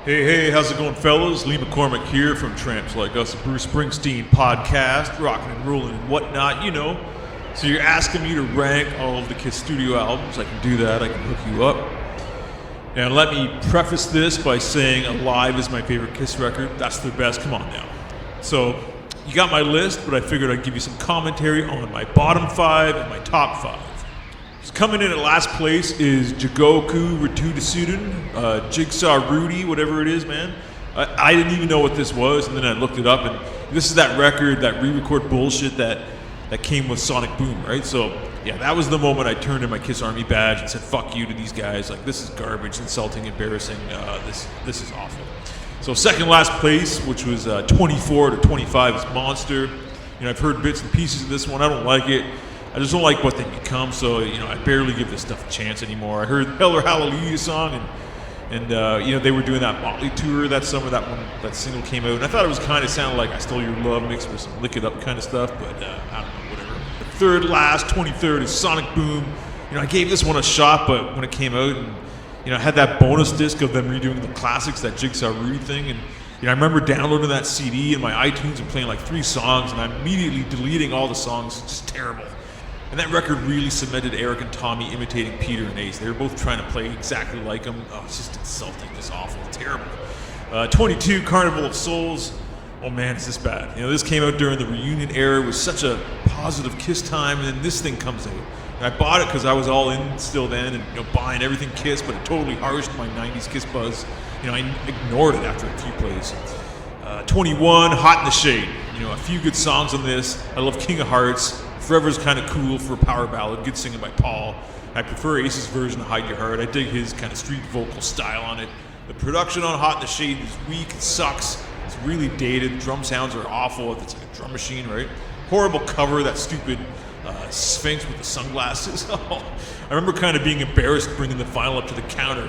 Hey, how's it going, fellas? Lee McCormick here from Tramps Like Us, a Bruce Springsteen podcast, rocking and rolling and whatnot, you know. So you're asking me to rank all of the Kiss studio albums. I can do that. I can hook you up. And let me preface this by saying Alive is my favorite Kiss record. That's their best. Come on now. So you got my list, but I figured I'd give you some commentary on my bottom five and my top five. So coming in at last place is Jigoku Ritudasuden, Jigsaw Rudy, whatever it is, man. I didn't even know what this was, and then I looked it up, and this is that record, that re-record bullshit that came with Sonic Boom, right? So, yeah, that was the moment I turned in my Kiss Army badge and said, fuck you to these guys. Like, this is garbage, insulting, embarrassing. This is awful. So second last place, which was 24 to 25, is Monster. You know, I've heard bits and pieces of this one. I don't like it. I just don't like what they become, so, you know, I barely give this stuff a chance anymore. I heard Hell or Hallelujah song, and you know, they were doing that Motley tour that summer, that single came out, and I thought it was kind of sounded like I Stole Your Love mixed with some Lick It Up kind of stuff, but I don't know, whatever. The third last, 23rd, is Sonic Boom. You know, I gave this one a shot, but when it came out, and, you know, I had that bonus disc of them redoing the classics, that Jigsaw Rudy thing, and, you know, I remember downloading that CD in my iTunes and playing like 3 songs, and I'm immediately deleting all the songs. It's just terrible. And that record really cemented Eric and Tommy imitating Peter and Ace. They were both trying to play exactly like them. Oh, it's just insulting, just awful, terrible. 22, Carnival of Souls. Oh man, is this bad. You know, this came out during the reunion era. It was such a positive Kiss time, and then this thing comes out. And I bought it because I was all in still then, and, you know, buying everything Kiss, but it totally harshed my 90s Kiss buzz. You know, I ignored it after a few plays. 21, Hot in the Shade. You know, a few good songs on this. I love King of Hearts. Forever's kind of cool for a power ballad, good singing by Paul. I prefer Ace's version of Hide Your Heart. I dig his kind of street vocal style on it. The production on Hot in the Shade is weak, it sucks, it's really dated, drum sounds are awful, it's like a drum machine, right? Horrible cover, that stupid Sphinx with the sunglasses. I remember kind of being embarrassed bringing the vinyl up to the counter.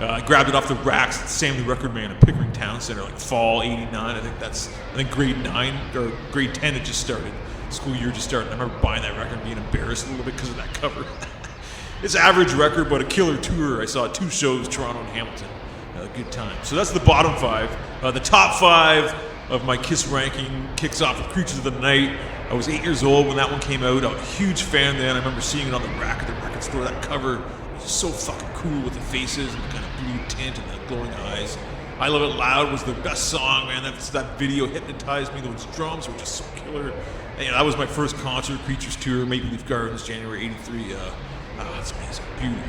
I grabbed it off the racks at Sam the Record Man at Pickering Town Center, like fall '89. I think grade 9 or grade 10 had just started. School year just started. I remember buying that record and being embarrassed a little bit because of that cover. It's average record, but a killer tour. I saw 2 shows, Toronto and Hamilton. Good time. So that's the bottom 5. The top 5 of my Kiss ranking kicks off with Creatures of the Night. I was 8 years old when that one came out. I was a huge fan then. I remember seeing it on the rack at the record store. That cover was so fucking cool with the faces and the kind of blue tint and the glowing eyes. I Love It Loud was the best song, man. That video hypnotized me. Those drums were just so killer. And, that was my first concert, Creatures Tour, Maple Leaf Gardens, January '83. That's amazing. Beauty,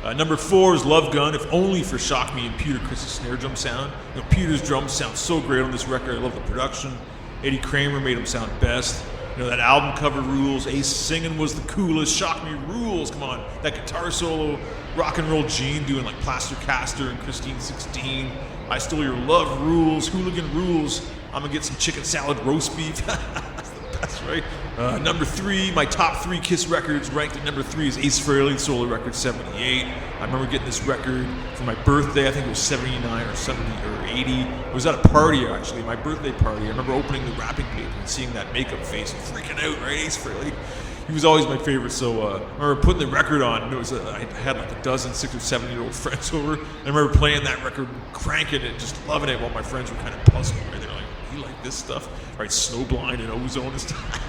yeah. Number 4 is Love Gun, if only for Shock Me and Peter Chris's snare drum sound. You know, Peter's drums sound so great on this record. I love the production. Eddie Kramer made them sound best. You know, that album cover rules. Ace singing was the coolest. Shock Me rules. Come on. That guitar solo. Rock and Roll Gene doing like Plaster Caster and Christine 16. I Stole Your Love rules. Hooligan rules. I'm going to get some chicken salad roast beef. That's the best, right? Number 3, my top 3 Kiss records ranked at number 3 is Ace Frehley, solo record 78. I remember getting this record for my birthday. I think it was 79 or 70 or 80. It was at a party, actually, my birthday party. I remember opening the wrapping paper and seeing that makeup face and freaking out, right? Ace Frehley. He was always my favorite, so I remember putting the record on, and it was I had like a dozen 6 or 7-year-old friends over. I remember playing that record, cranking it, just loving it, while my friends were kind of puzzled, right? They're like, you like this stuff? Right, Snowblind and Ozone and stuff.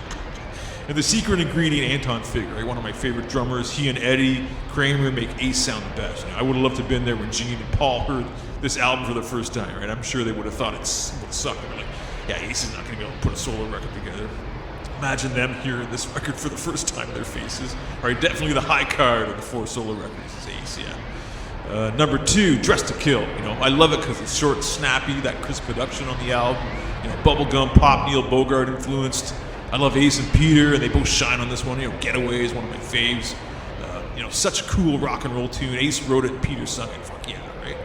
And the secret ingredient, Anton Fig, right? One of my favorite drummers. He and Eddie Kramer make Ace sound the best. You know, I would have loved to have been there when Gene and Paul heard this album for the first time, right? I'm sure they would have thought it would suck. They were like, yeah, Ace is not going to be able to put a solo record together. Imagine them hearing this record for the first time in their faces. All right, definitely the high card of the 4 solo records is Ace, yeah. Number 2, Dressed to Kill. You know, I love it because it's short, snappy, that crisp production on the album. You know, bubblegum, pop, Neil Bogart influenced. I love Ace and Peter, and they both shine on this one. You know, Getaway is one of my faves. You know, such a cool rock and roll tune. Ace wrote it, and Peter sung it. Fuck yeah, right?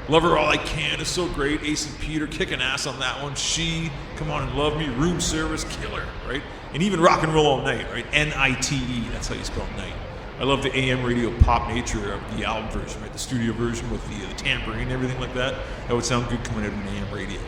Love Her All I Can is so great. Ace and Peter kicking ass on that one. She, Come On and Love Me, Room Service, killer, right? And even Rock and Roll All Night, right? N-I-T-E, that's how you spell night. I love the AM radio pop nature of the album version, right? The studio version with the tambourine and everything like that. That would sound good coming out of an AM radio.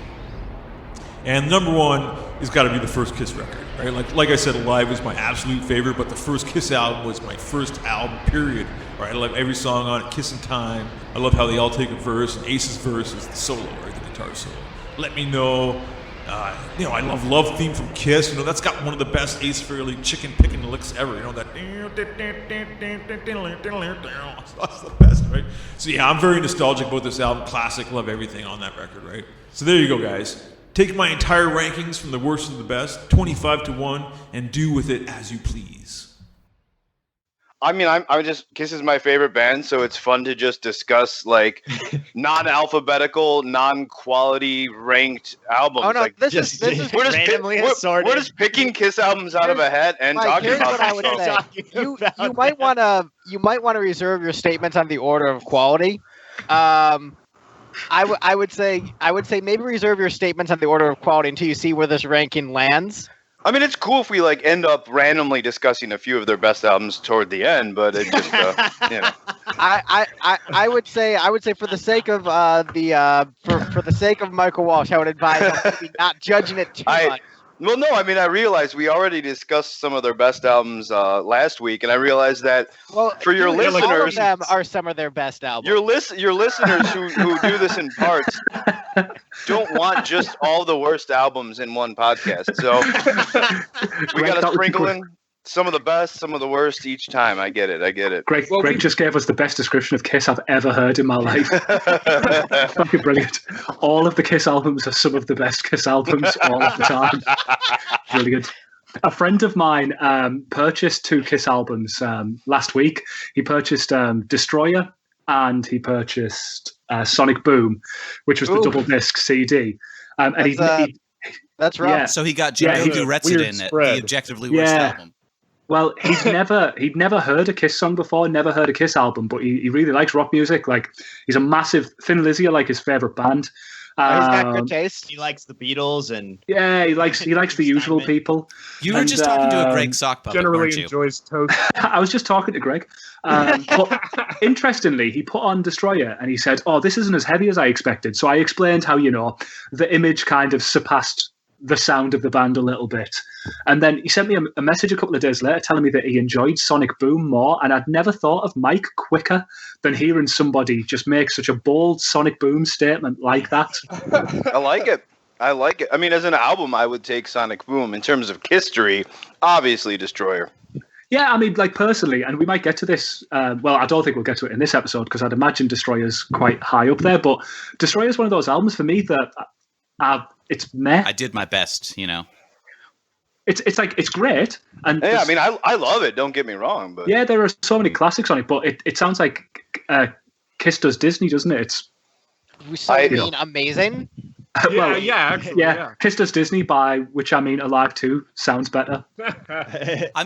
And number 1 has got to be the first Kiss record, right? Like I said, Alive was my absolute favorite, but the first Kiss album was my first album, period, Right, I love every song on it. Kissin' Time. I love how they all take a verse, and Ace's verse is the solo, right, the guitar solo. Let Me Know. I love Love Theme from Kiss. That's got one of the best Ace Frehley chicken picking licks ever. That. That's the best, right? So yeah, I'm very nostalgic about this album. Classic, love everything on that record, right? So there you go, guys. Take my entire rankings from the worst to the best, 25-1, and do with it as you please. I mean, I'm just Kiss is my favorite band, so it's fun to just discuss like non-alphabetical, non-quality ranked albums. Oh no, like, this is randomly assorted. We're just picking Kiss albums out of a hat and Mike, talking here's about what I them. would say. You might want to reserve your statements on the order of quality. I would say maybe reserve your statements on the order of quality until you see where this ranking lands. I mean, it's cool if we like end up randomly discussing a few of their best albums toward the end, but it just I would say for the sake of for the sake of Michael Walsh, I would advise maybe not judging it too much. Well, no, I mean, I realized we already discussed some of their best albums last week, and I realized that for your listeners, all of them are some of their best albums. Your listeners who do this in parts don't want just all the worst albums in one podcast. So we got to sprinkle in some of the best, some of the worst each time. I get it. Greg just gave us the best description of Kiss I've ever heard in my life. Fucking brilliant. All of the Kiss albums are some of the best Kiss albums all of the time. Brilliant. A friend of mine purchased 2 Kiss albums last week. He purchased Destroyer and he purchased Sonic Boom, which was the double disc CD. That's right. Yeah. So he got Jimmy Duretsidin at the objectively worst album. Well, he'd never heard a Kiss song before, never heard a Kiss album, but he really likes rock music. Like, he's a massive Thin Lizzy, like his favorite band. He's got good taste. He likes the Beatles and he likes the usual people. You were just talking to a Greg sock puppet, generally weren't you? Enjoys toast. I was just talking to Greg. But interestingly, he put on Destroyer and he said, "Oh, this isn't as heavy as I expected." So I explained how the image kind of surpassed the sound of the band a little bit. And then he sent me a message a couple of days later telling me that he enjoyed Sonic Boom more, and I'd never thought of Mike quicker than hearing somebody just make such a bold Sonic Boom statement like that. I like it. I mean, as an album, I would take Sonic Boom. In terms of history, obviously Destroyer. Yeah, I mean, like, personally, and we might get to this, well, I don't think we'll get to it in this episode because I'd imagine Destroyer's quite high up there, but Destroyer's one of those albums for me that it's meh. I did my best, It's like, it's great. And yeah, I mean, I love it. Don't get me wrong, but yeah, there are so many classics on it. But it sounds like Kiss does Disney, doesn't it? Amazing. Yeah. Kiss does Disney, by which I mean Alive 2 sounds better.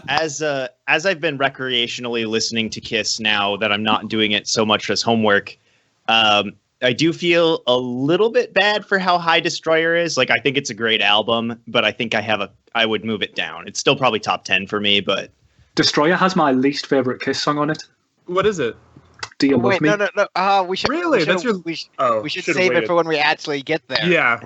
As I've been recreationally listening to Kiss now that I'm not doing it so much as homework, I do feel a little bit bad for how high Destroyer is. Like, I think it's a great album, but I think I would move it down. It's still probably top 10 for me, but Destroyer has my least favorite Kiss song on it. What is it? Do You Love Me? No. We should really. We should save it for when we actually get there. Yeah.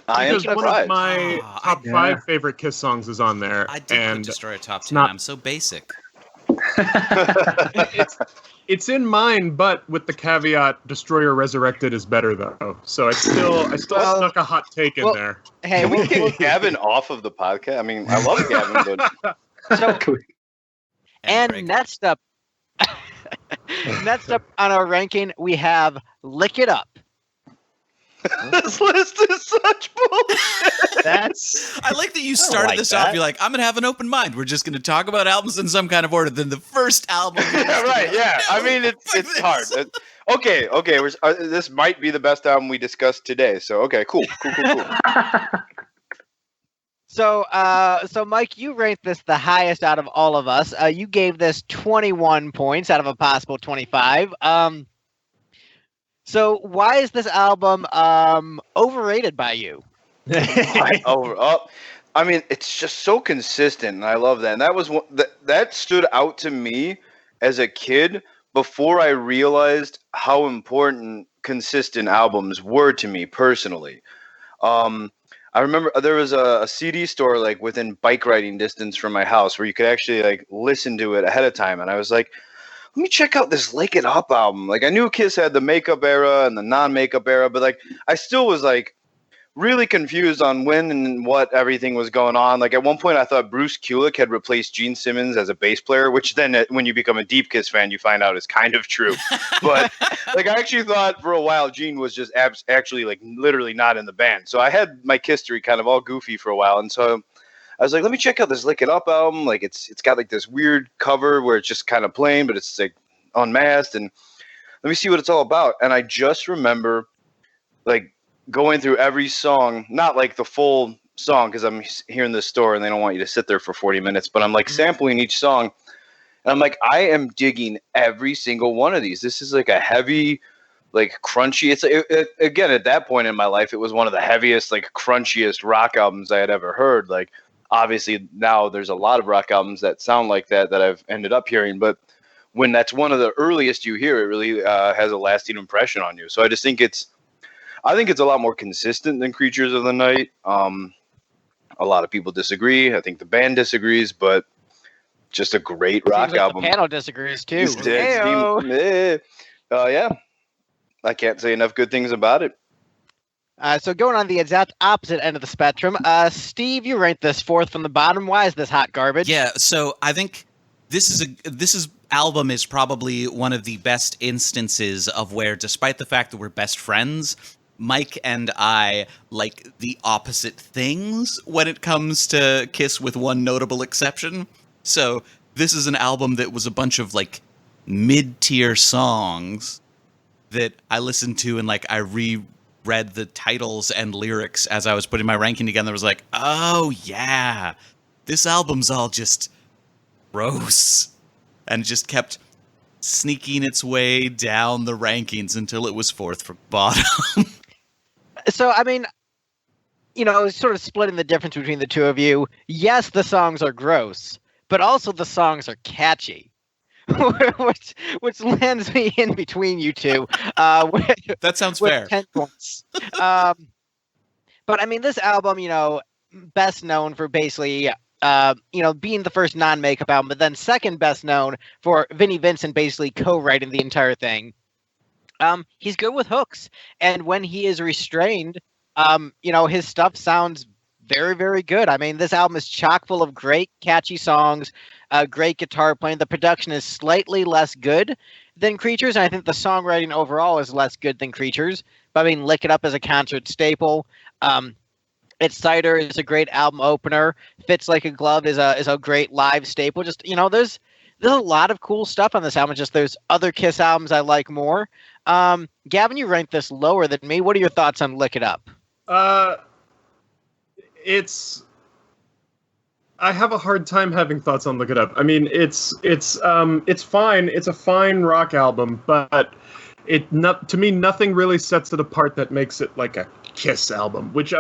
I am one of my top 5 favorite Kiss songs is on there. I did put Destroyer top 10. I'm so basic. It's in mine, but with the caveat, Destroyer Resurrected is better though. So I still snuck a hot take in there. Hey, can we get Gavin off of the podcast? I mean, I love Gavin, but and next up on our ranking, we have Lick It Up. This list is such bullshit. I like that you started this off. You're like, I'm going to have an open mind. We're just going to talk about albums in some kind of order. Then the first album. Right, yeah. I mean, it's hard. Okay. This might be the best album we discussed today. So, okay, cool. So, Mike, you ranked this the highest out of all of us. You gave this 21 points out of a possible 25. So why is this album overrated by you? I mean, it's just so consistent, and I love that. And that was that stood out to me as a kid before I realized how important consistent albums were to me personally. I remember there was a CD store like within bike riding distance from my house where you could actually like listen to it ahead of time, and I was like, let me check out this Lick It Up album. Like, I knew Kiss had the makeup era and the non-makeup era, but like I still was like really confused on when and what everything was going on. Like, at one point I thought Bruce Kulick had replaced Gene Simmons as a bass player, which then when you become a deep Kiss fan, you find out is kind of true. But like, I actually thought for a while Gene was just actually like literally not in the band. So I had my Kisstory kind of all goofy for a while. And so I was like, let me check out this Lick It Up album. Like, it's got like this weird cover where it's just kind of plain, but it's like unmasked, and let me see what it's all about. And I just remember like going through every song, not like the full song, because I'm here in the store and they don't want you to sit there for 40 minutes, but I'm like sampling each song, and I'm like, I am digging every single one of these. This is like a heavy, like crunchy. Again, at that point in my life, it was one of the heaviest, like crunchiest rock albums I had ever heard. Like, obviously now there's a lot of rock albums that sound like that I've ended up hearing, but when that's one of the earliest you hear, it really has a lasting impression on you. So I just think I think it's a lot more consistent than Creatures of the Night. A lot of people disagree. I think the band disagrees, but just a great rock album. The panel disagrees too. Yeah, I can't say enough good things about it. So going on the exact opposite end of the spectrum, Steve, you rank this fourth from the bottom. Why is this hot garbage? Yeah, so I think this album is probably one of the best instances of where, despite the fact that we're best friends, Mike and I like the opposite things when it comes to Kiss, with one notable exception. So this is an album that was a bunch of like mid-tier songs that I listened to, and like I reread the titles and lyrics as I was putting my ranking together. I was like, oh yeah, this album's all just gross, and just kept sneaking its way down the rankings until it was fourth from bottom. So, I mean, you know, sort of splitting the difference between the two of you. Yes, the songs are gross, but also the songs are catchy, which lands me in between you two. That sounds fair. 10 points. But I mean, this album, you know, best known for basically, you know, being the first non-makeup album, but then second best known for Vinnie Vincent basically co-writing the entire thing. He's good with hooks, and when he is restrained, you know, his stuff sounds very, very good. I mean, this album is chock full of great, catchy songs, great guitar playing. The production is slightly less good than Creatures, and I think the songwriting overall is less good than Creatures. But I mean, Lick It Up is a concert staple. It's Cider is a great album opener. Fits Like a Glove is a great live staple. Just, you know, there's a lot of cool stuff on this album. Just there's other Kiss albums I like more. Gavin, you ranked this lower than me. What are your thoughts on Lick It Up? I have a hard time having thoughts on Lick It Up. I mean, it's fine. It's a fine rock album, but to me, nothing really sets it apart that makes it like a Kiss album, which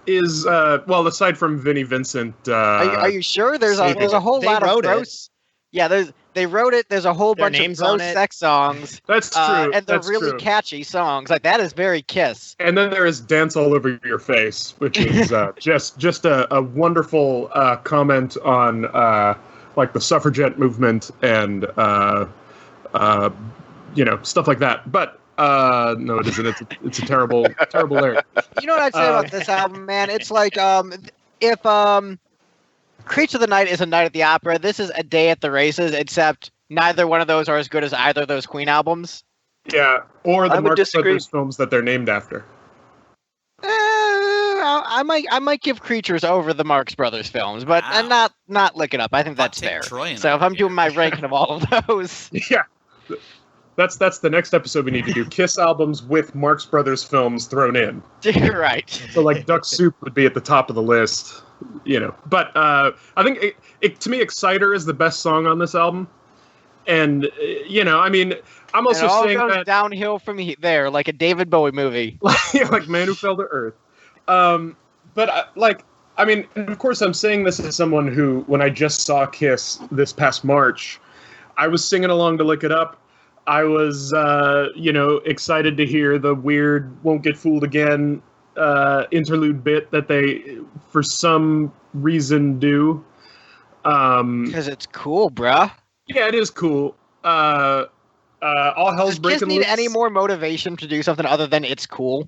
is well, aside from Vinnie Vincent. Are you sure? There's a whole lot of gross. Yeah, they wrote it. There's a whole bunch of gross sex songs. That's true. And they're really catchy songs. Like, that is very Kiss. And then there is Dance All Over Your Face, which is just a wonderful comment on like the suffragette movement and you know, stuff like that. But no, it isn't. It's a terrible lyric. You know what I'd say about this album, man? It's like if Creature of the Night is a Night at the Opera, this is A Day at the Races, except neither one of those are as good as either of those Queen albums. Yeah, or the Marx Brothers films that they're named after. I might give Creatures over the Marx Brothers films, but and not Lick It Up. I think that's fair. So if I'm doing my ranking of all of those, yeah, that's the next episode we need to do. Kiss albums with Marx Brothers films thrown in. You're right. So like Duck Soup would be at the top of the list. You know, but I think to me, Exciter is the best song on this album, and you know, I mean, I'm also saying goes that downhill from there, like a David Bowie movie, like Man Who Fell to Earth. But like, I mean, of course, I'm saying this as someone who, when I just saw Kiss this past March, I was singing along to Lick It Up. I was, you know, excited to hear the weird "Won't Get Fooled Again" interlude bit that they, for some reason, do. Because it's cool, bruh. Yeah, it is cool. All hell's Does Kiss breaking need loose. any more motivation to do something other than it's cool?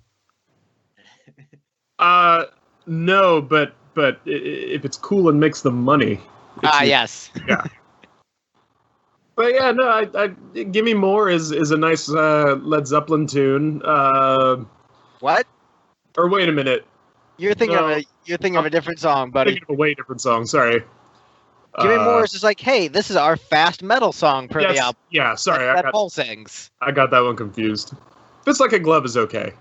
No, but if it's cool and makes them money. Yes. Yeah. But yeah, no, I Give Me More is a nice Led Zeppelin tune. What? Or wait a minute. You're thinking of a different song, I'm buddy. thinking of a way different song. Sorry. Give Me More is just like, hey, this is our fast metal song per the album. Yeah, sorry. That Paul sings. I got that one confused. Fits Like a Glove is okay.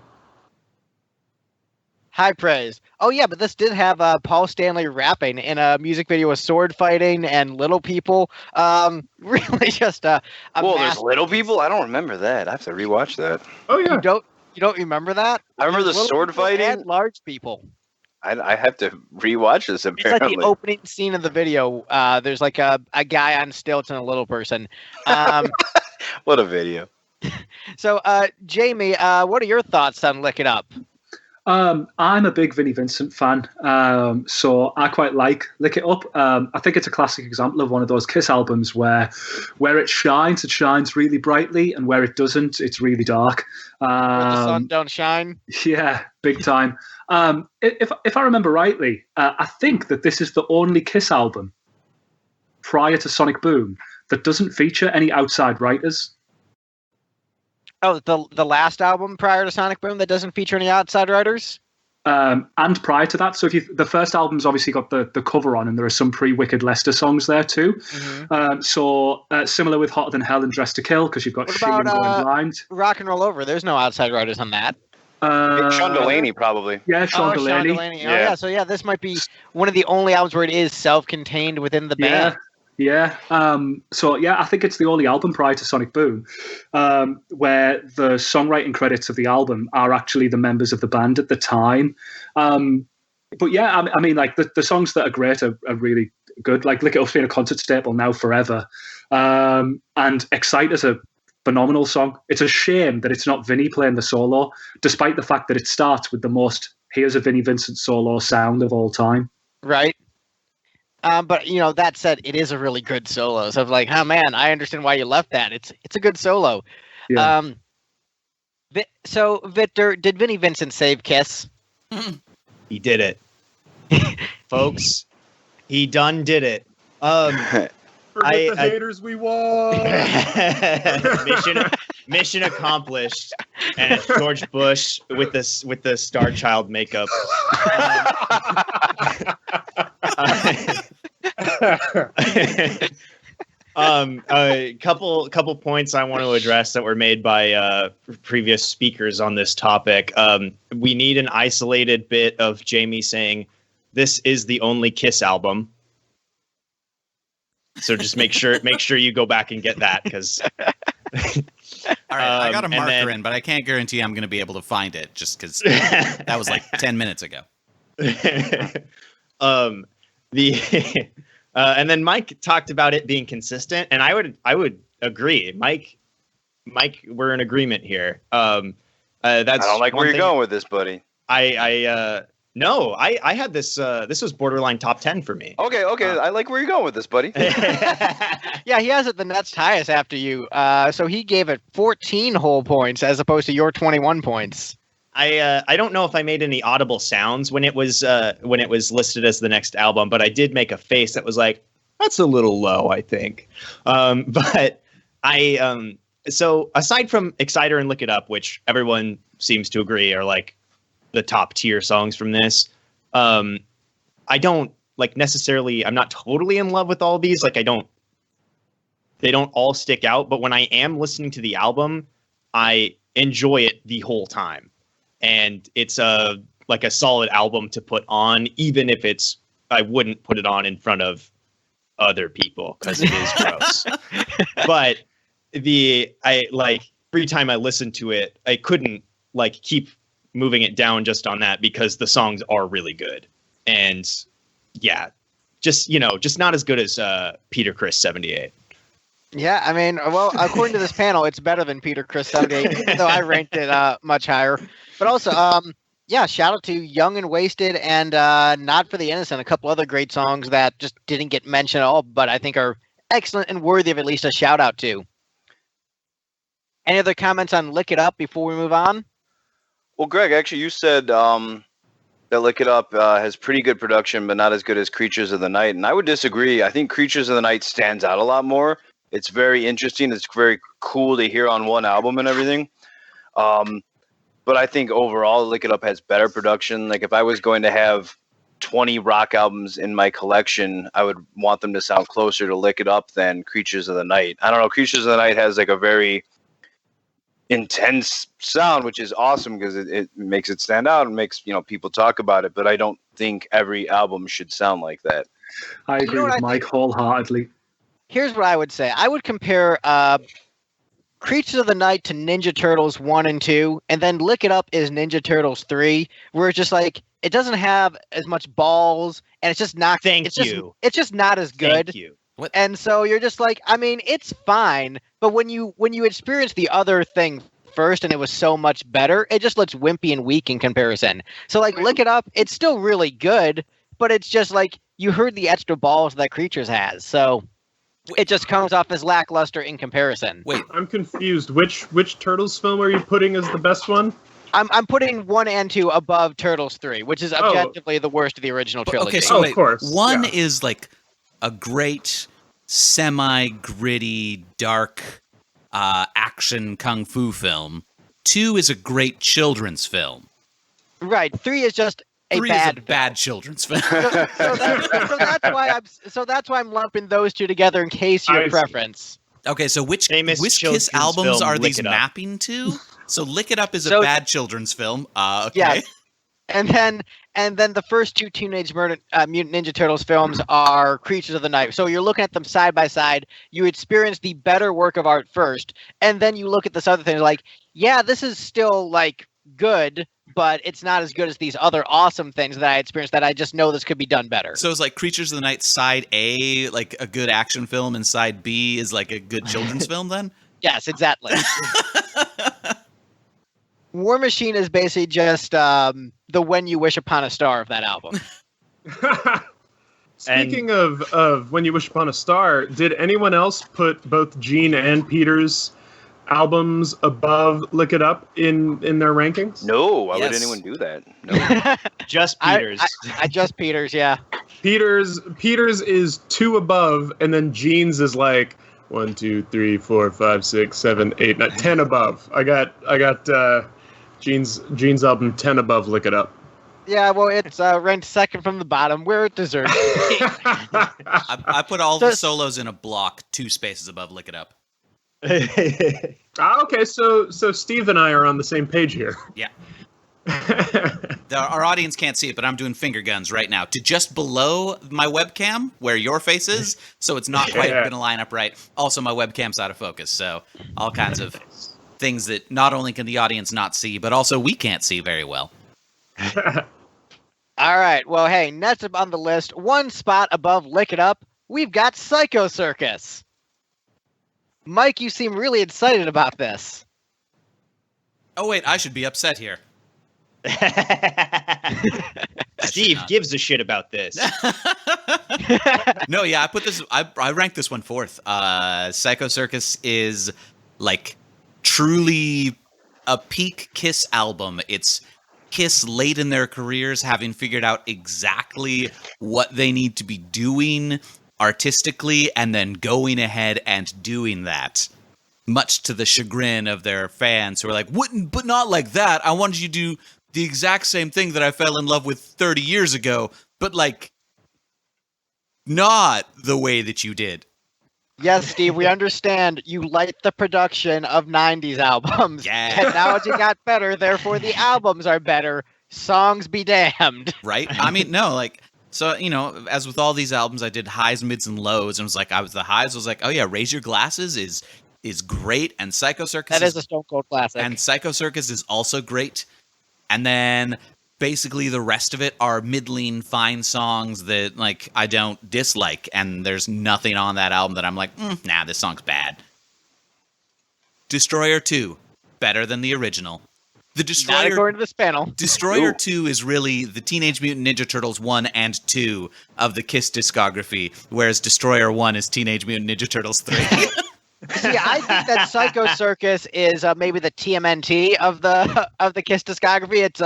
High praise. Oh yeah, but this did have Paul Stanley rapping in a music video with sword fighting and little people. Really just a Whoa, there's masterpiece. little people? I don't remember that. I have to rewatch that. Oh yeah. You don't remember that? I remember the There's little sword people fighting. and large people. I have to rewatch this, It's apparently. like the opening scene of the video. There's like a guy on stilts and a little person. What a video. So, Jamie, what are your thoughts on Lick It Up? I'm a big Vinnie Vincent fan, so I quite like Lick It Up. I think it's a classic example of one of those Kiss albums where it shines really brightly, and where it doesn't, it's really dark. Where the sun don't shine? Yeah, big time. If I remember rightly, I think that this is the only Kiss album prior to Sonic Boom that doesn't feature any outside writers. Oh, the last album prior to Sonic Boom that doesn't feature any outside writers? And prior to that, so the first album's obviously got the cover on, and there are some pre-Wicked Lester songs there too. Mm-hmm. Similar with Hotter Than Hell and Dressed to Kill, because you've got What She and about, Going Blind. Rock and Roll Over. There's no outside writers on that. Sean Delaney, probably. Yeah, Sean Delaney. Oh, Yeah. yeah. So yeah, this might be one of the only albums where it is self-contained within the band. Yeah. So I think it's the only album prior to Sonic Boom where the songwriting credits of the album are actually the members of the band at the time. But yeah, I mean, like the songs that are great are really good. Like Lick It Up's been a concert staple now forever. And Excite is a phenomenal song. It's a shame that it's not Vinnie playing the solo, despite the fact that it starts with the most "Here's a Vinnie Vincent solo" sound of all time. Right. But that said, it is a really good solo. So I'm like, oh man, I understand why you left that. It's a good solo. Yeah. So Victor, did Vinnie Vincent save Kiss? He did it, folks. He done did it. Forget the haters, we won. Mission accomplished. And it's George Bush with the Star Child makeup. A couple points I want to address that were made by previous speakers on this topic. We need an isolated bit of Jamie saying, "This is the only Kiss album." So just make sure you go back and get that, because. All right, I got a marker in, but I can't guarantee I'm going to be able to find it just because that was like 10 minutes ago. And then Mike talked about it being consistent, and I would agree. Mike, we're in agreement here. That's I don't like where you're thing. going with this, buddy. No, I had this. This was borderline top 10 for me. Okay. I like where you're going with this, buddy. Yeah, he has it the next highest after you. So he gave it 14 whole points as opposed to your 21 points. I don't know if I made any audible sounds when it was listed as the next album, but I did make a face that was like, that's a little low, I think. But so aside from Exciter and Lick It Up, which everyone seems to agree are like the top tier songs from this, I don't like necessarily, I'm not totally in love with all of these. Like they don't all stick out, but when I am listening to the album, I enjoy it the whole time. And it's a solid album to put on, even if I wouldn't put it on in front of other people because it is gross. But every time I listened to it, I couldn't keep moving it down just on that, because the songs are really good. And yeah, just not as good as Peter Criss 78. Yeah, I mean, well, according to this panel, it's better than Peter Criss 78, even though I ranked it much higher. But also, shout out to Young and Wasted and Not for the Innocent, a couple other great songs that just didn't get mentioned at all, but I think are excellent and worthy of at least a shout out to. Any other comments on Lick It Up before we move on? Well, Greg, actually, you said that Lick It Up has pretty good production, but not as good as Creatures of the Night. And I would disagree. I think Creatures of the Night stands out a lot more. It's very interesting. It's very cool to hear on one album and everything. But I think overall, Lick It Up has better production. Like if I was going to have 20 rock albums in my collection, I would want them to sound closer to Lick It Up than Creatures of the Night. I don't know. Creatures of the Night has like a very intense sound, which is awesome because it makes it stand out and makes people talk about it. But I don't think every album should sound like that. I agree with Mike wholeheartedly. Here's what I would say. I would compare Creatures of the Night to Ninja Turtles 1 and 2, and then Lick It Up is Ninja Turtles 3, where it's just like it doesn't have as much balls, and it's just not. It's just not as good. Thank you. What? And so you're just like, I mean, it's fine, but when you experience the other thing first, and it was so much better, it just looks wimpy and weak in comparison. So like, Lick It Up, it's still really good, but it's just like you heard the extra balls that Creatures has, so. It just comes off as lackluster in comparison. Wait, I'm confused. Which Turtles film are you putting as the best one? I'm putting 1 and 2 above Turtles 3, which is objectively the worst of the original trilogy. okay, so Oh, wait, of course. one Yeah. is like a great semi-gritty, dark action kung fu film. 2 is a great children's film. Right, 3 is just a 3 bad is a bad children's film. So that's why I'm lumping those two together in case your I see. preference. Okay, so which Famous Kiss children's albums film, are Lick these It Up. mapping to? So Lick It Up is a So- bad children's film. Okay. Yeah. And then the first two Teenage Mutant Ninja Turtles films are Creatures of the Night. So you're looking at them side by side. You experience the better work of art first, and then you look at this other thing like, yeah, this is still like good, but it's not as good as these other awesome things that I experienced that I just know this could be done better. So it's like Creatures of the Night side A, like a good action film, and side B is like a good children's film then? Yes, exactly. War Machine is basically just the When You Wish Upon a Star of that album. Speaking of When You Wish Upon a Star, did anyone else put both Gene and Peter's albums above Lick It Up in their rankings? No, why would Yes. anyone do that? No. Just Peters. I just Peters, yeah. Peter's is 2 above, and then Gene's is like 1, 2, 3, 4, 5, 6, 7, 8, 9, 10 above. I got Gene's album 10 above Lick It Up. Yeah, well, it's ranked second from the bottom, where it deserves to be. I put all the solos in a block, 2 spaces above Lick It Up. Okay, so Steve and I are on the same page here. Yeah. Our audience can't see it, but I'm doing finger guns right now to just below my webcam where your face is, so it's not quite Yeah. going to line up right. Also, my webcam's out of focus, so all kinds of things that not only can the audience not see, but also we can't see very well. All right, well, hey, next up on the list, 1 spot above Lick It Up, we've got Psycho Circus. Mike, you seem really excited about this. Oh, wait, I should be upset here. Steve gives a shit about this. No, yeah, I ranked this one 4th. Psycho Circus is like truly a peak Kiss album. It's Kiss late in their careers, having figured out exactly what they need to be doing artistically, and then going ahead and doing that, much to the chagrin of their fans who are like, "Wouldn't, but not like that. I wanted you to do the exact same thing that I fell in love with 30 years ago, but like not the way that you did." Yes, Steve, we understand you like the production of 90s albums. Yeah. Technology got better, therefore the albums are better. Songs be damned. Right? I mean, no, like, so, as with all these albums, I did highs, mids, and lows, and it was like, the highs was like, oh yeah, Raise Your Glasses is great, and Psycho Circus That is a Stone Cold classic. and Psycho Circus is also great. And then basically the rest of it are middling fine songs that like I don't dislike, and there's nothing on that album that I'm like, nah, this song's bad. Destroyer 2, better than the original. The Not Destroyer according to this panel. Destroyer 2 is really the Teenage Mutant Ninja Turtles 1 and 2 of the Kiss discography, whereas Destroyer 1 is Teenage Mutant Ninja Turtles 3. See, I think that Psycho Circus is maybe the TMNT of the Kiss discography. It's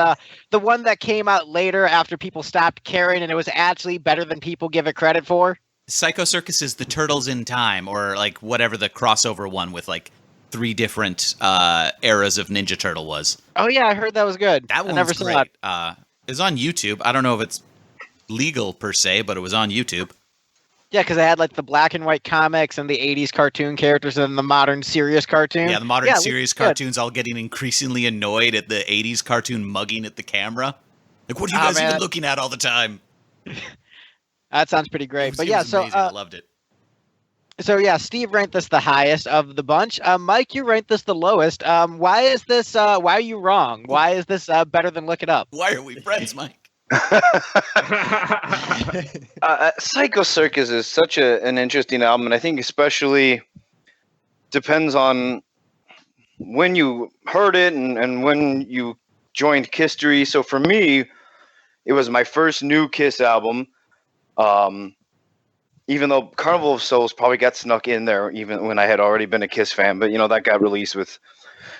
the one that came out later after people stopped caring, and it was actually better than people give it credit for. Psycho Circus is the Turtles in Time, or like whatever the crossover one with like 3 different eras of Ninja Turtle was. Oh yeah, I heard that was good. That one's I never saw great. it. It's on YouTube. I don't know if it's legal per se, but it was on YouTube. Yeah, because they had like the black and white comics and the '80s cartoon characters and the modern serious cartoon. Yeah, the modern serious cartoons all getting increasingly annoyed at the 80s cartoon mugging at the camera. Like, what are you guys even looking at all the time? That sounds pretty great. But yeah, so I loved it. So yeah, Steve ranked this the highest of the bunch. Mike, you ranked this the lowest. Why is this? Why are you wrong? Why is this better than Look It Up? Why are we friends, Mike? Psycho Circus is such an interesting album, and I think especially depends on when you heard it and when you joined Kisstory. So for me, it was my first new Kiss album. Even though Carnival of Souls probably got snuck in there even when I had already been a Kiss fan, but that got released with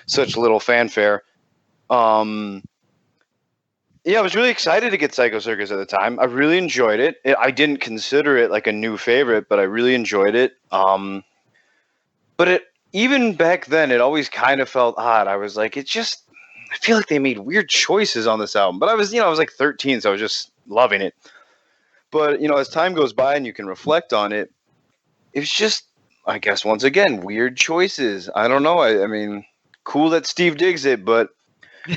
such little fanfare. Yeah, I was really excited to get Psycho Circus at the time. I really enjoyed it. I didn't consider it like a new favorite, but I really enjoyed it. But even back then, it always kind of felt odd. I was like, I feel like they made weird choices on this album. But I was like 13, so I was just loving it. But, as time goes by and you can reflect on it, it's just, I guess, once again, weird choices. I don't know. I mean, cool that Steve digs it, but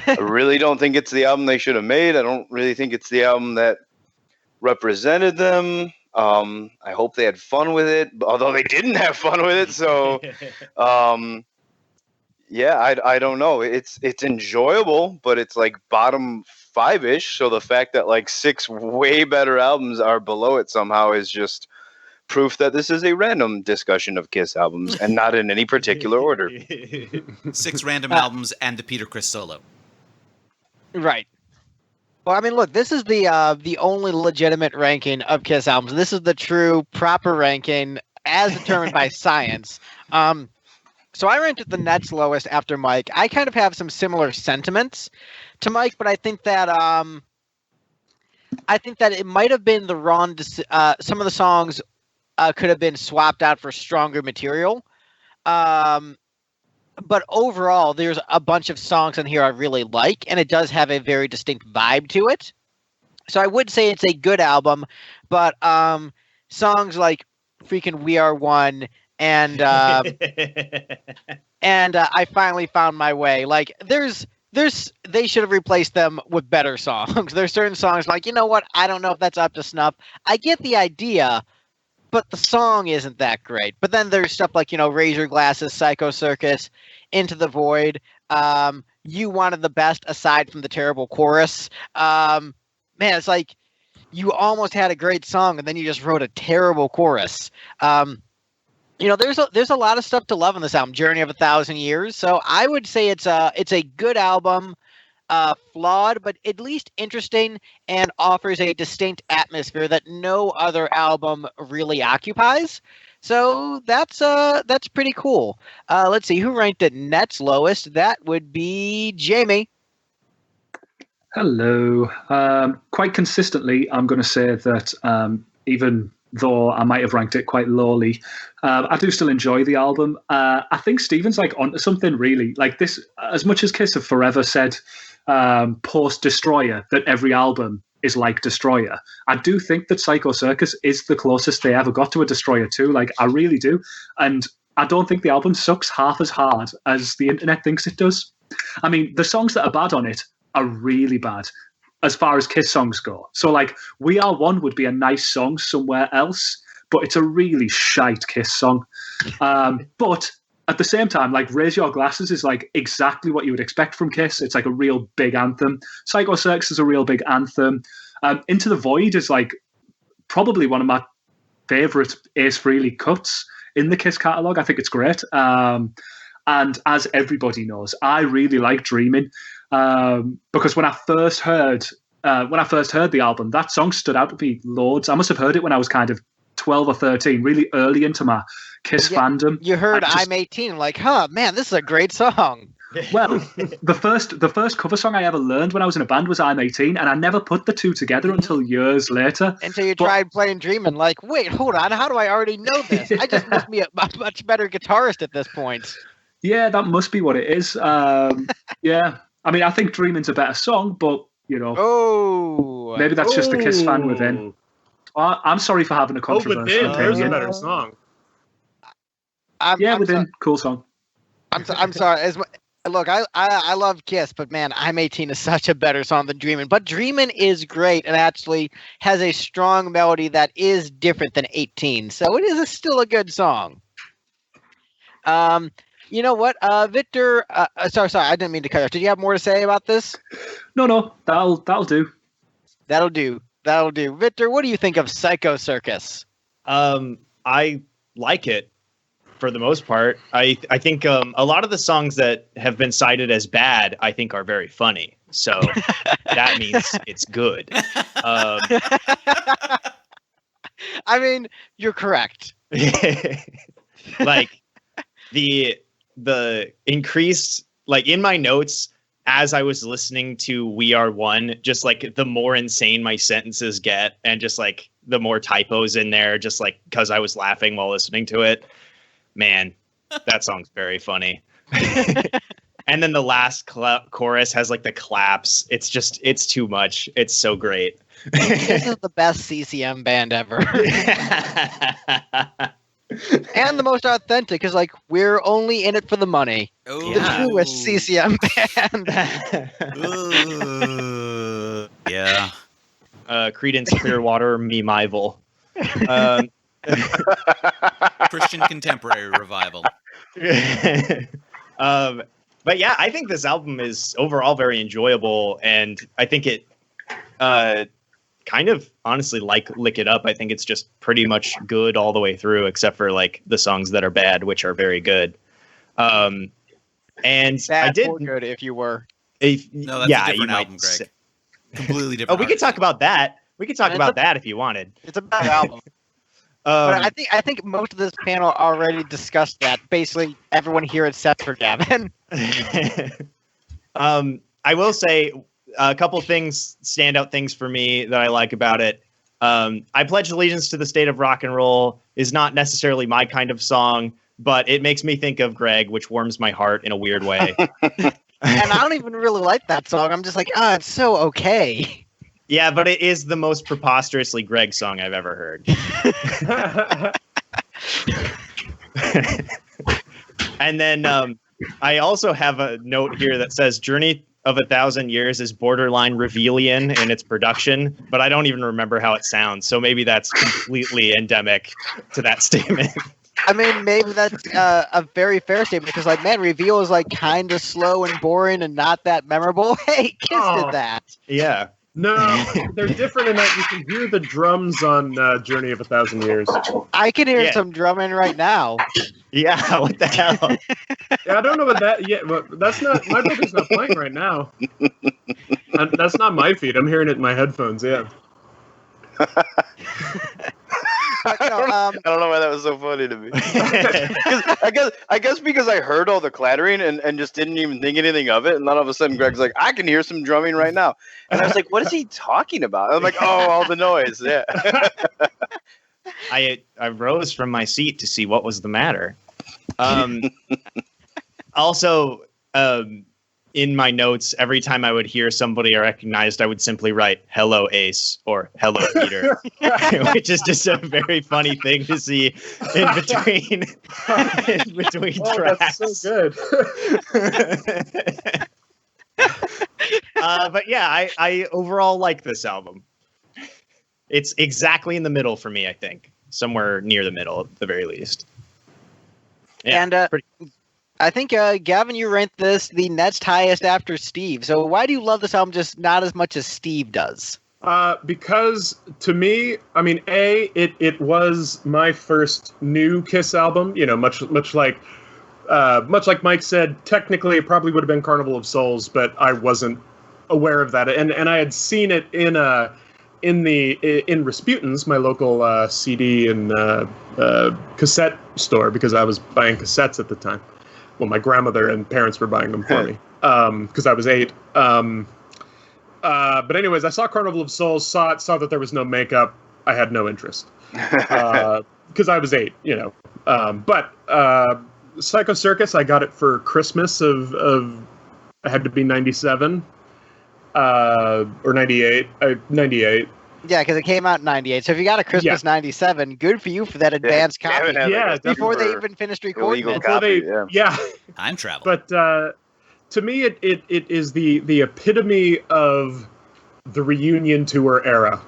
I really don't think it's the album they should have made. I don't really think it's the album that represented them. I hope they had fun with it, although they didn't have fun with it. So, yeah, I don't know. It's enjoyable, but it's like bottom 5-ish. So the fact that like 6 way better albums are below it somehow is just proof that this is a random discussion of Kiss albums and not in any particular order. 6 random albums and the Peter Criss solo. Right. Well, I mean, look, this is the only legitimate ranking of Kiss albums. This is the true proper ranking as determined by science. So I ranked it the next lowest after Mike. I kind of have some similar sentiments to Mike, but I think that it might have been the wrong. Some of the songs could have been swapped out for stronger material. But overall, there's a bunch of songs in here I really like, and it does have a very distinct vibe to it. So I would say it's a good album, but songs like freaking We Are One and I Finally Found My Way, like they should have replaced them with better songs. There's certain songs like, you know what, I don't know if that's up to snuff. I get the idea, but the song isn't that great. But then there's stuff like, Raise Your Glasses, Psycho Circus, Into the Void. You Wanted the Best aside from the terrible chorus. Man, it's like you almost had a great song and then you just wrote a terrible chorus. There's a lot of stuff to love on this album, Journey of 1,000 Years. So I would say it's a good album. Flawed, but at least interesting, and offers a distinct atmosphere that no other album really occupies. So that's pretty cool. Let's see who ranked it next lowest. That would be Jamie. Hello. Quite consistently, I'm going to say that even though I might have ranked it quite lowly, I do still enjoy the album. I think Steven's like onto something really. Like this, as much as Kiss have forever said post Destroyer that every album is like Destroyer, I do think that Psycho Circus is the closest they ever got to a Destroyer 2. Like, I really do. And I don't think the album sucks half as hard as the internet thinks it does. I mean, the songs that are bad on it are really bad as far as Kiss songs go. So like We Are One would be a nice song somewhere else, but it's a really shite Kiss song. But at the same time, like Raise Your Glasses is like exactly what you would expect from Kiss. It's like a real big anthem. Psycho Circus is a real big anthem. Into the Void is like probably one of my favorite Ace Frehley cuts in the Kiss catalog. I think it's great. And as everybody knows, I really like Dreaming, because when I first heard the album, that song stood out to me loads. I must have heard it when I was kind of 12 or 13, really early into my Kiss fandom. You heard I'm 18, like, huh, man, this is a great song. Well, the first cover song I ever learned when I was in a band was I'm 18, and I never put the two together until years later. Until you tried playing Dreamin', like, wait, hold on, how do I already know this? I just must be a much better guitarist at this point. Yeah, that must be what it is. Yeah, I mean, I think Dreamin's a better song, but, you know, maybe that's just the Kiss fan within. I'm sorry for having a controversial Within, there's a opinion. better song. Within, cool song. I'm sorry. Look, I love Kiss, but man, I'm 18 is such a better song than Dreamin'. But Dreamin' is great and actually has a strong melody that is different than 18. So it is still a good song. You know what, Victor? Sorry, I didn't mean to cut you off. Did you have more to say about this? No, that'll do. That'll do. Victor, what do you think of Psycho Circus? I like it for the most part. I think a lot of the songs that have been cited as bad, I think, are very funny. So that means it's good. I mean, you're correct. Like the increased, like in my notes as I was listening to We Are One, just like the more insane my sentences get and just like the more typos in there, just like because I was laughing while listening to it. Man, that song's very funny. And then the last chorus has like the claps. It's too much. It's so great. This is the best CCM band ever. And the most authentic, because like we're only in it for the money. Oh, The truest CCM band. Yeah. Creedence Clearwater Memival. Christian contemporary revival. But yeah, I think this album is overall very enjoyable, and I think it kind of honestly like Lick It Up. I think it's just pretty much good all the way through, except for like the songs that are bad, which are very good. And Bad I did or good if you were. No, that's a different album, Greg. say. Completely Oh, different. we could talk about that. We could talk It's about that if you wanted. It's a bad album. But I think most of this panel already discussed that. Basically, everyone here except for Gavin. I will say a couple things, standout things for me that I like about it. I Pledge Allegiance to the State of Rock and Roll is not necessarily my kind of song, but it makes me think of Greg, which warms my heart in a weird way. And I don't even really like that song. I'm just like, it's so okay. Yeah, but it is the most preposterously Greg song I've ever heard. And then I also have a note here that says Journey of 1,000 Years is borderline Revelian in its production, but I don't even remember how it sounds. So maybe that's completely endemic to that statement. I mean, maybe that's a very fair statement because, like, man, Reveal is like kind of slow and boring and not that memorable. Hey, Kiss did that. Yeah. No, they're different in that you can hear the drums on Journey of 1,000 Years. I can hear some drumming right now. Yeah, what the hell? Yeah, I don't know what that. Yeah, but that's not my brother's not playing right now. And that's not my feed. I'm hearing it in my headphones. Yeah. But, I don't know why that was so funny to me. I guess because I heard all the clattering and just didn't even think anything of it, and then all of a sudden Greg's like, I can hear some drumming right now, and I was like, what is he talking about? I'm like, oh, all the noise, yeah. I rose from my seat to see what was the matter. Also, in my notes, every time I would hear somebody I recognized, I would simply write "Hello, Ace" or "Hello, Peter," which is just a very funny thing to see in between tracks. That's so good. But yeah, I overall like this album. It's exactly in the middle for me, I think. Somewhere near the middle, at the very least. Yeah, and I think, Gavin, you ranked this the next highest after Steve. So why do you love this album just not as much as Steve does? Because to me, I mean, it was my first new Kiss album. You know, much like Mike said, technically it probably would have been Carnival of Souls, but I wasn't aware of that, and I had seen it in in Rasputin's, my local CD and cassette store, because I was buying cassettes at the time. Well, my grandmother and parents were buying them for me because I was 8. But anyways, I saw Carnival of Souls, saw that there was no makeup. I had no interest because I was 8, But Psycho Circus, I got it for Christmas of it had to be 97 or 98. 98. Yeah, because it came out in 98. So if you got a Christmas 97, good for you for that advanced copy. Before they even finished recording it. Time travel. But to me, it is the epitome of the reunion tour era.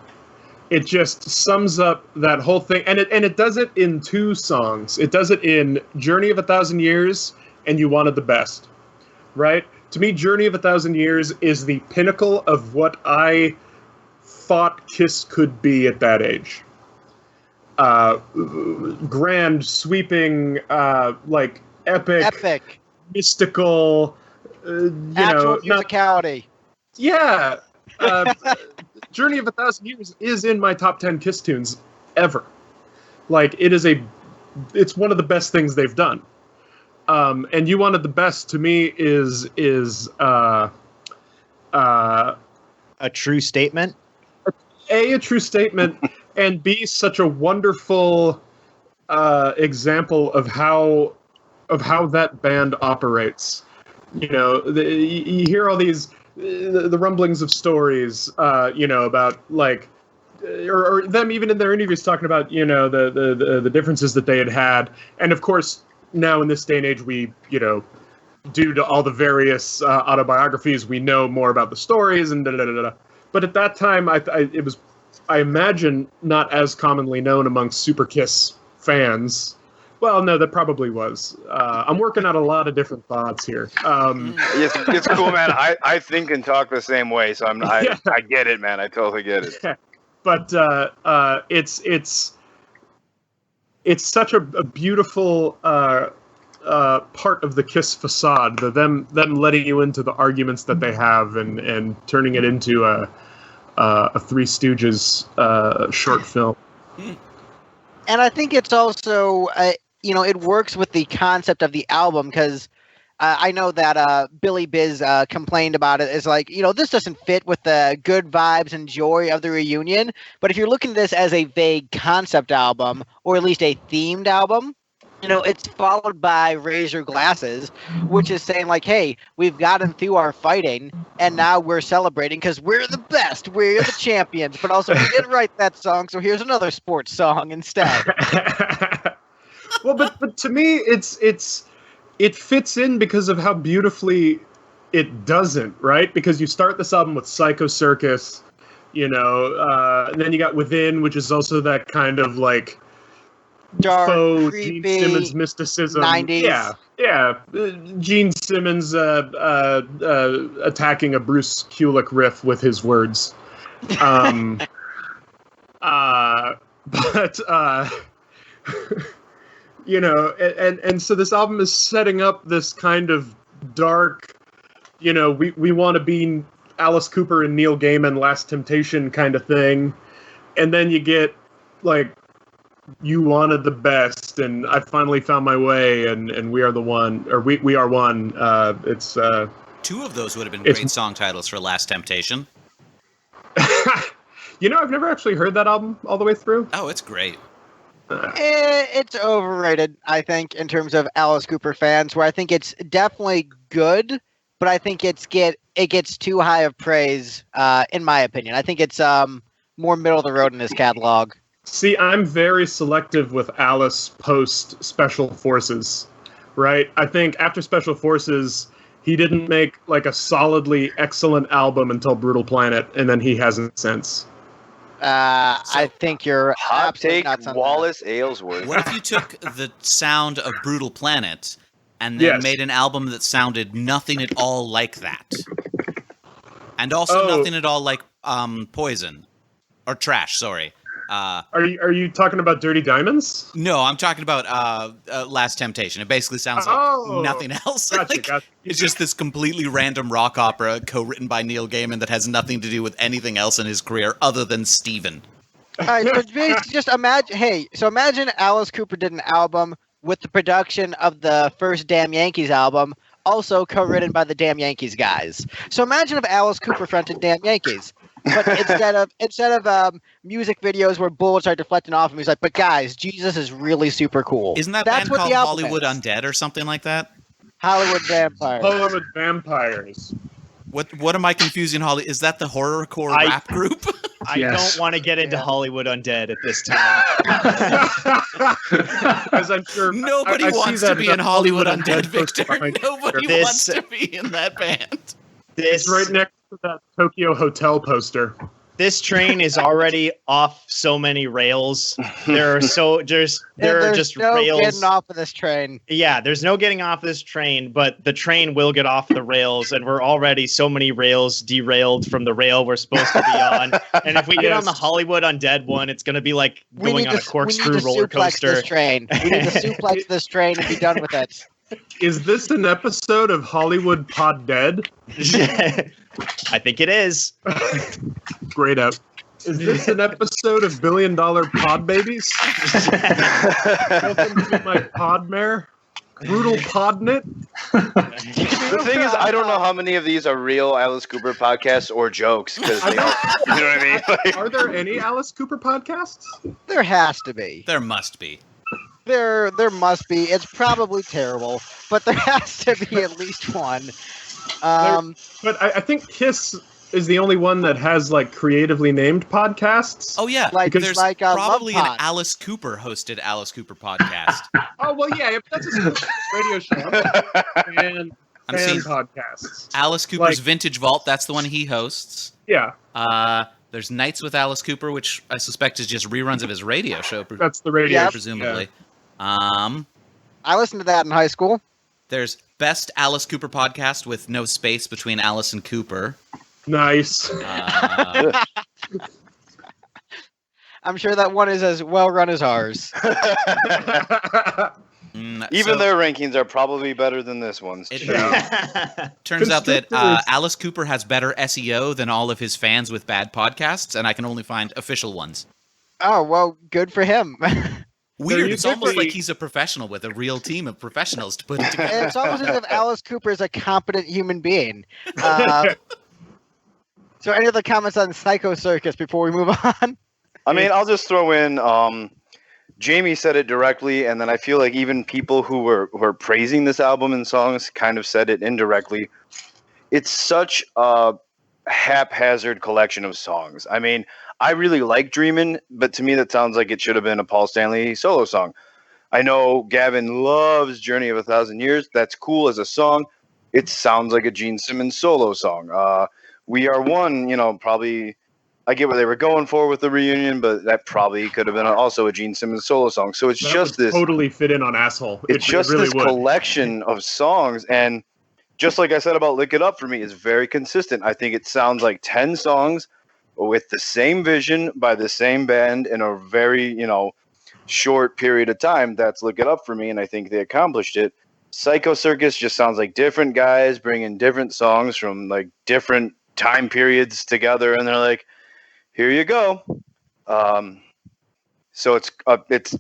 It just sums up that whole thing, and it does it in 2 songs. It does it in Journey of a Thousand Years and You Wanted the Best, right? To me, Journey of a Thousand Years is the pinnacle of what I thought Kiss could be at that age. Grand, sweeping, like epic, mystical, actual musicality. Journey of a Thousand Years is in my top 10 Kiss tunes ever. Like, it's one of the best things they've done. And You Wanted the Best to me is a true statement. A true statement, and B, such a wonderful example of how that band operates. You hear all these the rumblings of stories, about like, or them even in their interviews talking about the differences that they had, and of course now in this day and age we due to all the various autobiographies we know more about the stories and da-da-da-da-da. But at that time, it was, I imagine, not as commonly known amongst Super Kiss fans. Well, no, that probably was. I'm working out a lot of different thoughts here. It's cool, man. I think and talk the same way, so I get it, man. I totally get it. But it's such a beautiful part of the Kiss facade, them letting you into the arguments that they have and turning it into a Three Stooges short film. And I think it's also, it works with the concept of the album, because I know that Billy Biz complained about it as like, this doesn't fit with the good vibes and joy of the reunion. But if you're looking at this as a vague concept album, or at least a themed album, it's followed by Raise Your Glasses, which is saying like, hey, we've gotten through our fighting, and now we're celebrating because we're the best, we're the champions. But also, we didn't write that song, so here's another sports song instead. Well, but to me, it fits in because of how beautifully it doesn't, right? Because you start this album with Psycho Circus, and then you got Within, which is also that kind of like dark, faux creepy, Gene Simmons mysticism. 90s. Yeah. Gene Simmons attacking a Bruce Kulick riff with his words. And so this album is setting up this kind of dark, we want to be Alice Cooper and Neil Gaiman Last Temptation kind of thing. And then you get like You Wanted the Best, and I Finally Found My Way, and We Are the One, or We Are One. It's 2 of those would have been great song titles for Last Temptation. I've never actually heard that album all the way through. Oh, it's great. It's overrated, I think, in terms of Alice Cooper fans, where I think it's definitely good, but I think it gets too high of praise, in my opinion. I think it's more middle of the road in his catalog. See, I'm very selective with Alice post Special Forces, right? I think after Special Forces, he didn't make like a solidly excellent album until Brutal Planet, and then he hasn't since. I think you're hot take, nuts on Wallace Aylesworth. What if you took the sound of Brutal Planet and then made an album that sounded nothing at all like that? And also nothing at all like Poison. Or Trash, sorry. Are you talking about Dirty Diamonds? No, I'm talking about Last Temptation. It basically sounds like nothing else. Gotcha. It's just this completely random rock opera co-written by Neil Gaiman that has nothing to do with anything else in his career other than Steven. All right, so just imagine. Hey, so imagine Alice Cooper did an album with the production of the first Damn Yankees album, also co-written by the Damn Yankees guys. So imagine if Alice Cooper fronted Damn Yankees, but instead of music videos where bullets are deflecting off him, he's like, "But guys, Jesus is really super cool." Isn't that That's band what called the album Hollywood is. Undead or something like that? Hollywood Vampires. Hollywood Vampires. What am I confusing? Is that the horrorcore rap group? I Yes. don't want to get into Hollywood Undead at this time. As I'm sure Nobody I see wants that to be as in a Hollywood Hollywood Undead, Undead poster Victor. behind you. Nobody This- wants to be in that band. This It's right next to that Tokyo Hotel poster. this train is already off so many rails. There's There's just no rails. getting off of this train. Yeah, there's no getting off this train, but the train will get off the rails, and we're already so many rails derailed from the rail we're supposed to be on. And if we get on the Hollywood Undead one, it's going to be like going on a corkscrew roller coaster. This train. We need to suplex this train and be done with it. Is this an episode of Hollywood Pod Dead? I think it is. Great up. Is this an episode of $1 Billion Pod Babies? Welcome to my Podmare. Brutal Podnit. The thing is, I don't know how many of these are real Alice Cooper podcasts or jokes, because you know what I mean. Like, Are there any Alice Cooper podcasts? There has to be. There must be. There must be. It's probably terrible, but there has to be at least one. But I think Kiss is the only one that has like creatively named podcasts. Oh yeah, Like- there's like, probably Love an Pod. Alice Cooper hosted Alice Cooper podcast. Oh well, yeah, that's a radio show and I'm seeing podcasts. Alice Cooper's Like- Vintage Vault. That's the one he hosts. Yeah, There's Nights with Alice Cooper, which I suspect is just reruns of his radio show, that's the radio. Yep. presumably. I listened to that in high school. There's Best Alice Cooper podcast with no space between Alice and Cooper. Nice. I'm sure that one is as well run as ours. even so their rankings are probably better than this one's. it too. turns out that Constructors. Alice Cooper has better SEO than all of his fans with bad podcasts, and I can only find official ones. Oh, well, good for him. Weird. used It's to almost be- like he's a professional with a real team of professionals to put it together. It's almost as if Alice Cooper is a competent human being. So any other comments on Psycho Circus before we move on? I mean, I'll just throw in. Jamie said it directly, and then I feel like even people who were praising this album and songs kind of said it indirectly. It's such a haphazard collection of songs. I mean, I really like Dreamin', but to me that sounds like it should have been a Paul Stanley solo song. I know Gavin loves Journey of a Thousand Years. That's cool as a song. It sounds like a Gene Simmons solo song. We Are One, probably I get what they were going for with the reunion, but that probably could have been also a Gene Simmons solo song. So it's That just would this totally fit in on Asshole. it's just really this would. collection of songs, and just like I said about Lick It Up, for me is very consistent. I think it sounds like 10 songs with the same vision by the same band in a very short period of time. That's Lick It Up for me, and I think they accomplished it. Psycho Circus just sounds like different guys bringing different songs from like different time periods together, and they're like, here you go. So it's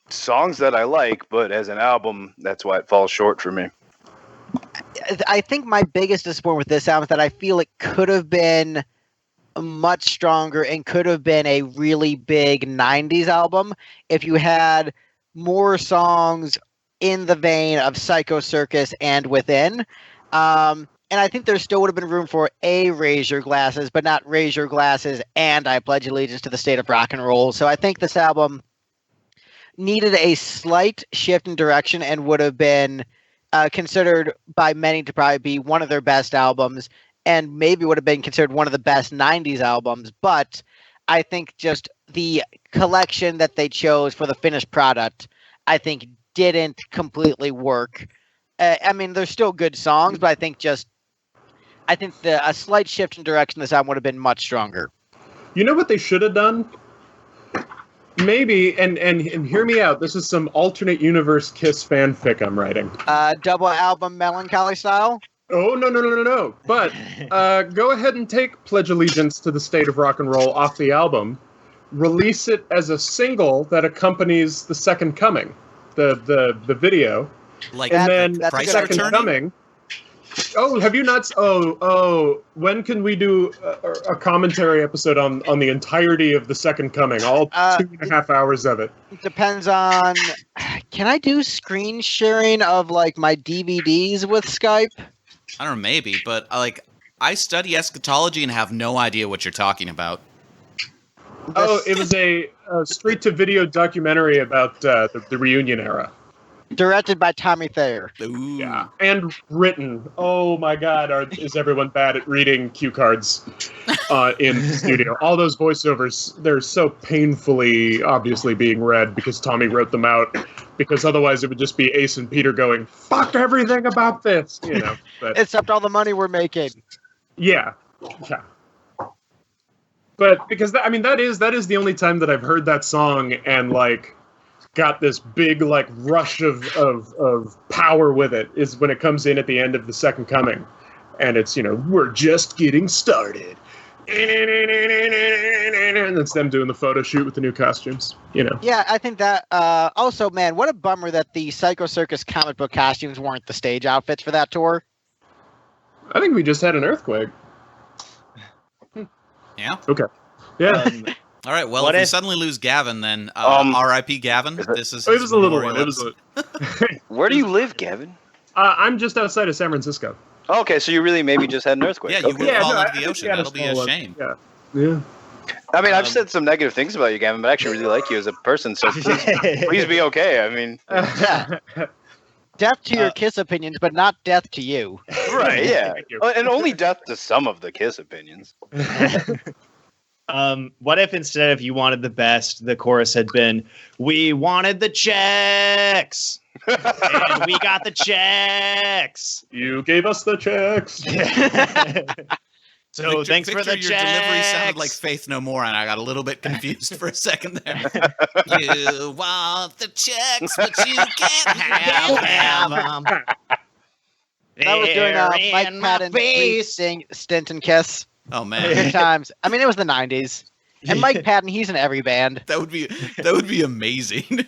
songs that I like, but as an album, that's why it falls short for me. I think my biggest disappointment with this album is that I feel it could have been much stronger and could have been a really big 90s album if you had more songs in the vein of Psycho Circus and Within. And I think there still would have been room for a Raise Your Glasses, but not Raise Your Glasses and I Pledge Allegiance to the State of Rock and Roll. So I think this album needed a slight shift in direction and would have been considered by many to probably be one of their best albums, and maybe would have been considered one of the best 90s albums. But I think just the collection that they chose for the finished product, I think didn't completely work. I mean, there's still good songs, but I think a slight shift in direction this album would have been much stronger. You know what they should have done? maybe, and hear me out. This is some alternate universe Kiss fanfic I'm writing. Double album Melancholy style? Oh, no. But go ahead and take Pledge Allegiance to the State of Rock and Roll off the album. Release it as a single that accompanies the Second Coming, the video. Like, And then that's a good Second idea. Coming. Oh, have you not? Oh, when can we do a commentary episode on the entirety of the Second Coming? All 2.5 hours of it. Depends on... Can I do screen sharing of, like, my DVDs with Skype? I don't know, maybe, but like, I study eschatology and have no idea what you're talking about. Oh, it was a straight-to-video documentary about the reunion era. Directed by Tommy Thayer. Ooh. Yeah, and written. Oh my God, is everyone bad at reading cue cards in the studio? All those voiceovers, they're so painfully, obviously being read because Tommy wrote them out. Because otherwise, it would just be Ace and Peter going, "Fuck everything about this," you know. But, Except all the money we're making. yeah. But because that is the only time that I've heard that song and like got this big like rush of power with it is when it comes in at the end of the Second Coming, and it's, you know, we're just getting started, and it's them doing the photo shoot with the new costumes, you know. Yeah, I think that. Also, man, what a bummer that the Psycho Circus comic book costumes weren't the stage outfits for that tour. I think we just had an earthquake. Yeah. Okay. Yeah. All right. Well, What if we if- suddenly lose Gavin, then R.I.P. Gavin. This is it his was a little one. memorial It was. Where do you live, Gavin? I'm just outside of San Francisco. Okay, so you really maybe just had an earthquake. Yeah, you Okay. would fall no, into I the think ocean. we had That'll be a small one. shame. Yeah. I mean, I've said some negative things about you, Gavin, but I actually really like you as a person, so please be okay. I mean, Death to your Kiss opinions, but not death to you. right, yeah. Thank you. And only death to some of the Kiss opinions. What if instead of "you wanted the best," the chorus had been "we wanted the checks and we got the checks." You gave us the checks. So thanks for the your checks. delivery sounded like Faith No More, and I got a little bit confused for a second there. You want the checks, but you can't have them. That was doing They're Mike in my Patton's face. stint in Kiss. Oh Good man, times. I mean, it was the 90s. And Mike Patton, he's in every band. that would be amazing.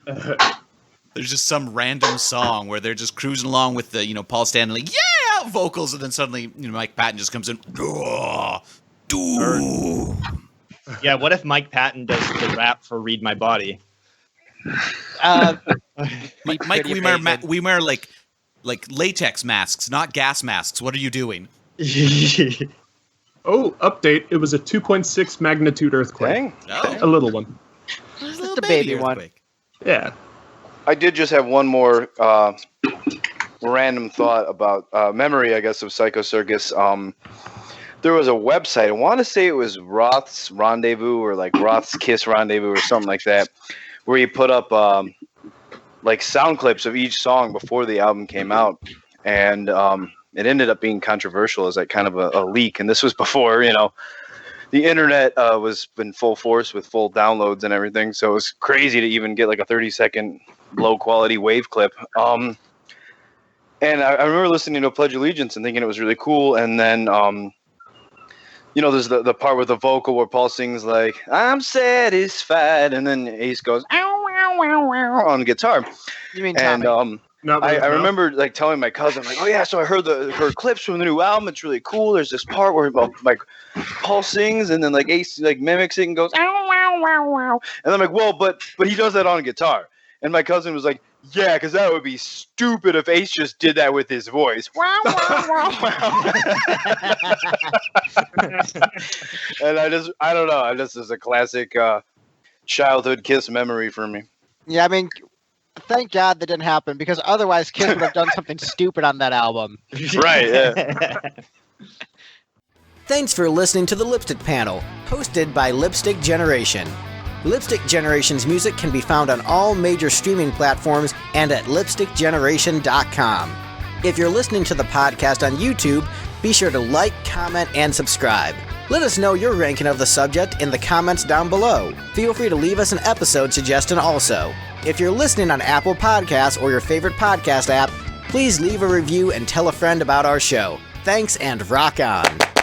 There's just some random song where they're just cruising along with the, Paul Stanley, yeah, vocals, and then suddenly, Mike Patton just comes in, do. Yeah, what if Mike Patton does the rap for "Read My Body"? Mike, pretty we wear like latex masks, not gas masks. What are you doing? Oh, update. It was a 2.6 magnitude earthquake. Dang. A little one. Just a baby one. Yeah. I did just have one more random thought about memory, I guess, of Psycho Circus. There was a website. I want to say it was Roth's Rendezvous or like Roth's Kiss Rendezvous or something like that, where he put up like sound clips of each song before the album came out, and it ended up being controversial as like kind of a leak. And this was before, the internet was in full force with full downloads and everything. So it was crazy to even get like a 30-second low quality wave clip. And I remember listening to Pledge Allegiance and thinking it was really cool. And then, there's the part with the vocal where Paul sings like, "I'm satisfied." And then Ace goes, "Ow, ow, ow, ow," on guitar. You mean And Tommy? I remember like telling my cousin, like, "Oh yeah, so I heard clips from the new album. It's really cool. There's this part where like Paul sings and then like Ace like mimics it and goes, 'Ow, wow, wow, wow.'" And I'm like, "Well, but he does that on guitar." And my cousin was like, "Yeah, because that would be stupid if Ace just did that with his voice." Wow, wow, wow, wow. And I don't know. This is a classic childhood Kiss memory for me. Yeah, I mean, thank God that didn't happen, because otherwise Kiss would have done something stupid on that album. Right, yeah. Thanks for listening to the Lipstick Panel, hosted by Lipstick Generation. Lipstick Generation's music can be found on all major streaming platforms and at lipstickgeneration.com. If you're listening to the podcast on YouTube, be sure to like, comment, and subscribe. Let us know your ranking of the subject in the comments down below. Feel free to leave us an episode suggestion also. If you're listening on Apple Podcasts or your favorite podcast app, please leave a review and tell a friend about our show. Thanks and rock on!